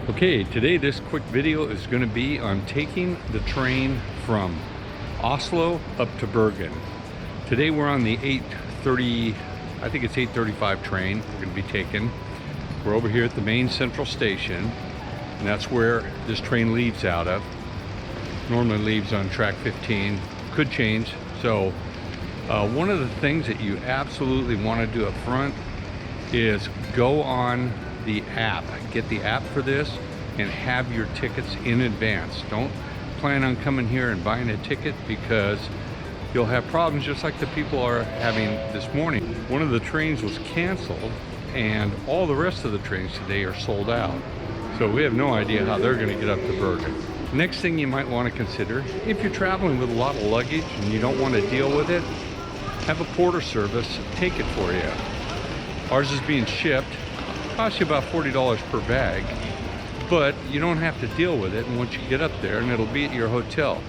Okay, today this quick video is going to be on taking the train from Oslo up to Bergen. Today we're on the 8:30, I think it's 8:35 train we're going to be taking. We're over here at the main central station, and that's where this train leaves out of. Normally leaves on track 15, could change. So one of the things that you absolutely want to do up front is go on the app, get the app for this, and have your tickets in advance. Don't plan on coming here and buying a ticket, because you'll have problems just like the people are having this morning. One of the trains was canceled and all the rest of the trains today are sold out. So we have no idea how they're going to get up to Bergen. Next thing you might want to consider, if you're traveling with a lot of luggage and you don't want to deal with it, have a porter service take it for you. Ours is being shipped. Costs you about $40 per bag, but you don't have to deal with it, and once you get up there, and it'll be at your hotel.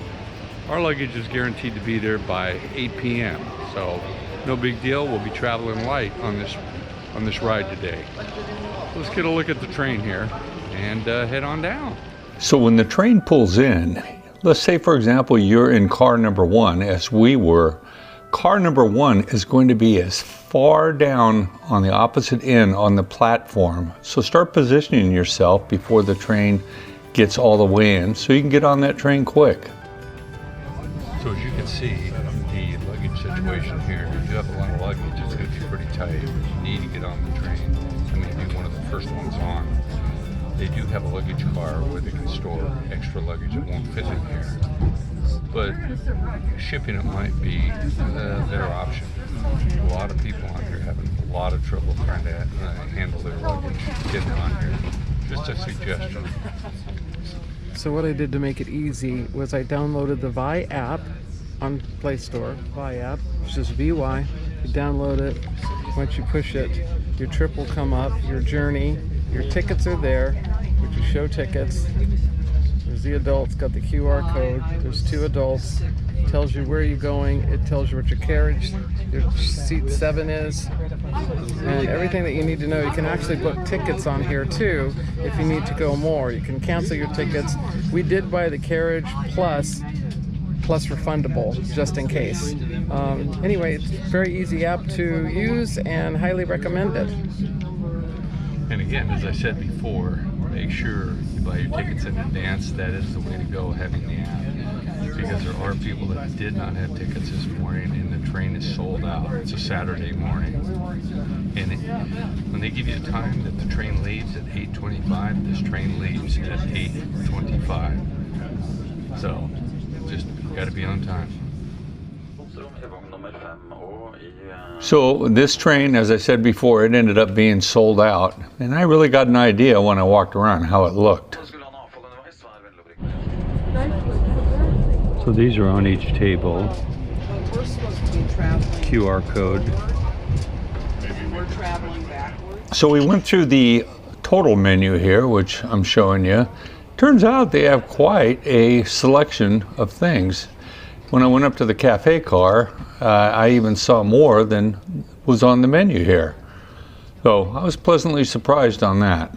Our luggage is guaranteed to be there by 8 p.m. so no big deal. We'll be traveling light on this ride today. Let's get a look at the train here and head on down. So when the train pulls in, let's say for example you're in car number 1 as we were. Car number 1 is going to be as far down on the opposite end on the platform. So start positioning yourself before the train gets all the way in so you can get on that train quick. So as you can see, the luggage situation here, if you have a lot of luggage, it's going to be pretty tight. You need to get on the train. I mean, be one of the first ones on. They do have a luggage car where they can store extra luggage that won't fit in here. But shipping it might be a better option. A lot of people on here having a lot of trouble trying to handle their luggage, getting on here. Just a suggestion. So what I did to make it easy was I downloaded the Vi app on Play Store. Vi app, it's just VY. You download it. Once you push it, your trip will come up, your journey, your tickets are there, which you show tickets. There's the adults, got the QR code. There's 2 adults. It tells you where you're going. It tells you what your carriage, your seat 7 is, and everything that you need to know. You can actually book tickets on here too if you need to go more. You can cancel your tickets. We did buy the carriage plus refundable just in case. Anyway, it's a very easy app to use and highly recommend it. And again, as I said before, make sure you buy your tickets in advance. That is the way to go, having the app, because there are people that did not have tickets this morning and the train is sold out. It's a Saturday morning, and when they give you a time that the train leaves at 8:25, this train leaves at 8:25. So just got to be on time. So this train, as I said before, it ended up being sold out, and I really got an idea when I walked around how it looked. So these are on each table. We're supposed to be traveling. QR code. We're traveling backwards. So we went through the total menu here, which I'm showing you. Turns out they have quite a selection of things. When I went up to the cafe car, I even saw more than was on the menu here. So I was pleasantly surprised on that.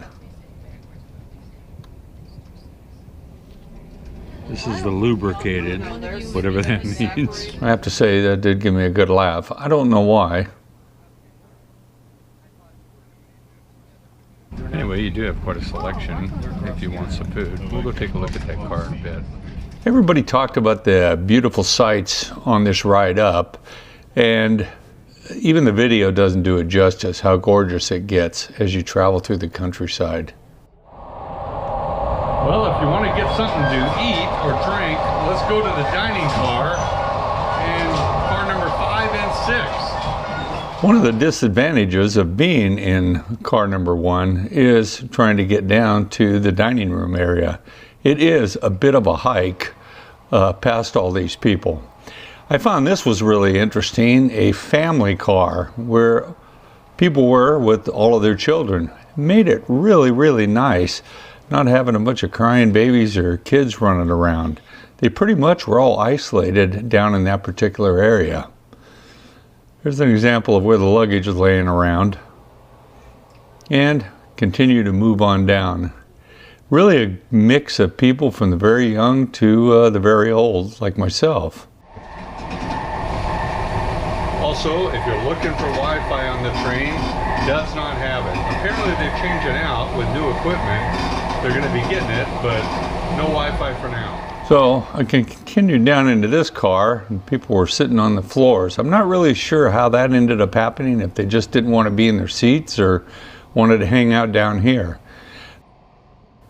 This is the lubricated, whatever that means. I have to say that did give me a good laugh. I don't know why. Anyway, you do have quite a selection if you want some food. We'll go take a look at that car in a bit. Everybody talked about the beautiful sights on this ride up, and even the video doesn't do it justice how gorgeous it gets as you travel through the countryside. Well, if you want to get something to eat or drink, let's go to the dining car and car number 5 and 6. One of the disadvantages of being in car number 1 is trying to get down to the dining room area. It is a bit of a hike past all these people. I found this was really interesting, a family car where people were with all of their children. Made it really, really nice, not having a bunch of crying babies or kids running around. They pretty much were all isolated down in that particular area. Here's an example of where the luggage is laying around. And continue to move on down. Really a mix of people from the very young to the very old, like myself. Also, if you're looking for Wi-Fi on the train, does not have it. Apparently they're changing out with new equipment. They're going to be getting it, but no Wi-Fi for now. So I can continue down into this car, and people were sitting on the floors. I'm not really sure how that ended up happening, if they just didn't want to be in their seats or wanted to hang out down here.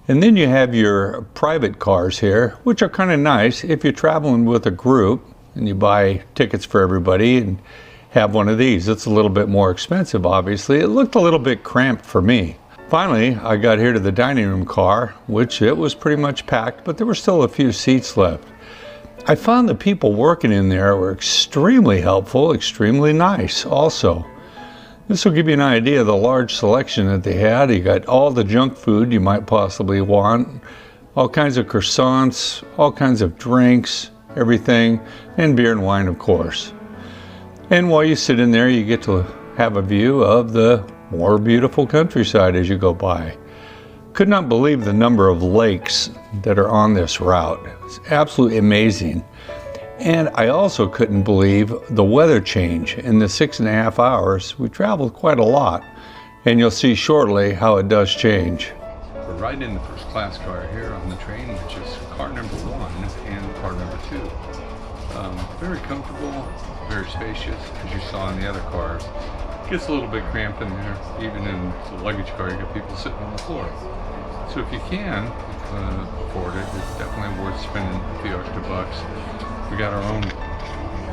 And then you have your private cars here, which are kind of nice if you're traveling with a group and you buy tickets for everybody and have one of these. It's a little bit more expensive, obviously. It looked a little bit cramped for me. Finally, I got here to the dining room car, which it was pretty much packed, but there were still a few seats left. I found the people working in there were extremely helpful, extremely nice also. This will give you an idea of the large selection that they had. You got all the junk food you might possibly want, all kinds of croissants, all kinds of drinks, everything, and beer and wine, of course. And while you sit in there, you get to have a view of the more beautiful countryside as you go by. Could not believe the number of lakes that are on this route. It's absolutely amazing. And I also couldn't believe the weather change. In the 6.5 hours, we traveled quite a lot. And you'll see shortly how it does change. We're right in the first class car here on the train, which is car number 1 and car number 2. Very comfortable, very spacious, as you saw in the other cars. Gets a little bit cramped in there. Even in the luggage car, you got people sitting on the floor. So if you can afford it, it's definitely worth spending a few extra bucks. We got our own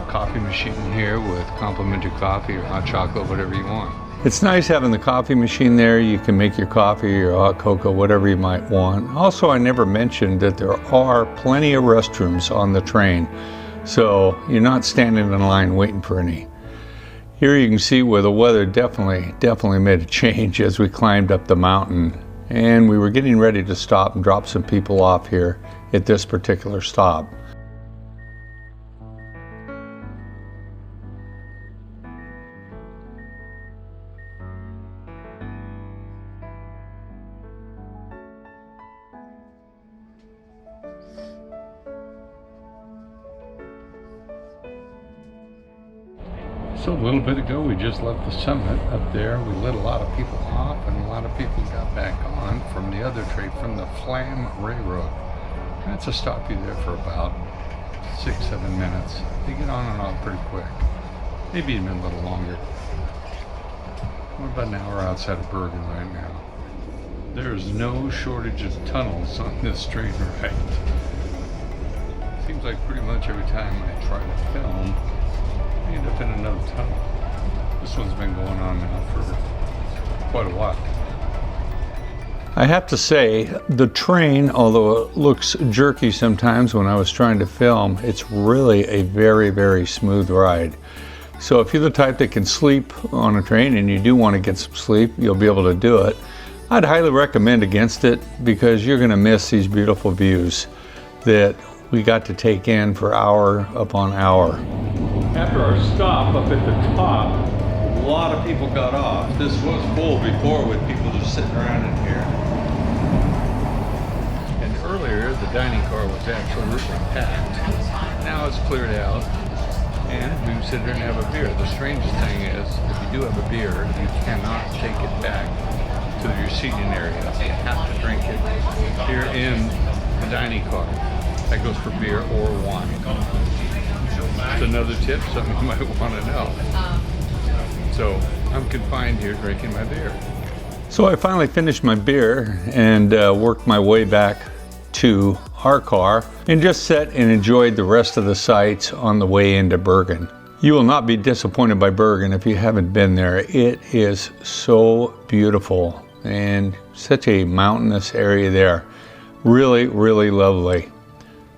coffee machine here with complimentary coffee or hot chocolate, whatever you want. It's nice having the coffee machine there. You can make your coffee or hot cocoa, whatever you might want. Also, I never mentioned that there are plenty of restrooms on the train, so you're not standing in line waiting for any. Here you can see where the weather definitely made a change as we climbed up the mountain, and we were getting ready to stop and drop some people off here at this particular stop. So a little bit ago, we just left the summit up there. We let a lot of people off, and a lot of people got back on from the other train, from the Flam Railroad. That's a stop you there for about 6-7 minutes. They get on and off pretty quick, maybe even a little longer. We're about an hour outside of Bergen right now. There's no shortage of tunnels on this train ride. Seems like pretty much every time I try to film, I end up in another tunnel. This one's been going on now for quite a while. I have to say, the train, although it looks jerky sometimes when I was trying to film, it's really a very, very smooth ride. So if you're the type that can sleep on a train and you do want to get some sleep, you'll be able to do it. I'd highly recommend against it because you're going to miss these beautiful views that we got to take in for hour upon hour. After our stop up at the top, a lot of people got off. This was full before with people just sitting around in here. And earlier, the dining car was absolutely packed. Now it's cleared out, and we can sit there and have a beer. The strangest thing is, if you do have a beer, you cannot take it back to your seating area. You have to drink it here in the dining car. That goes for beer or wine. It's another tip, something you might want to know. So I'm confined here drinking my beer. So I finally finished my beer and worked my way back to our car and just sat and enjoyed the rest of the sights on the way into Bergen. You will not be disappointed by Bergen if you haven't been there. It is so beautiful and such a mountainous area there. Really, really lovely.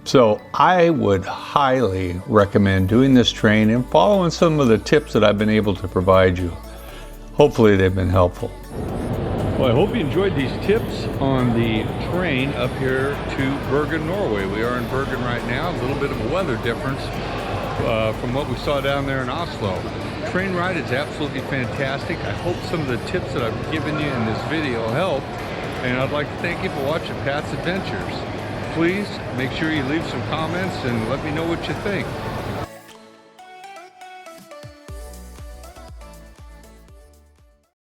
So I would highly recommend doing this train and following some of the tips that I've been able to provide you. Hopefully they've been helpful. Well, I hope you enjoyed these tips on the train up here to Bergen, Norway. We are in Bergen right now. A little bit of a weather difference from what we saw down there in Oslo. Train ride is absolutely fantastic. I hope some of the tips that I've given you in this video help. And I'd like to thank you for watching Pat's Adventures. Please make sure you leave some comments and let me know what you think.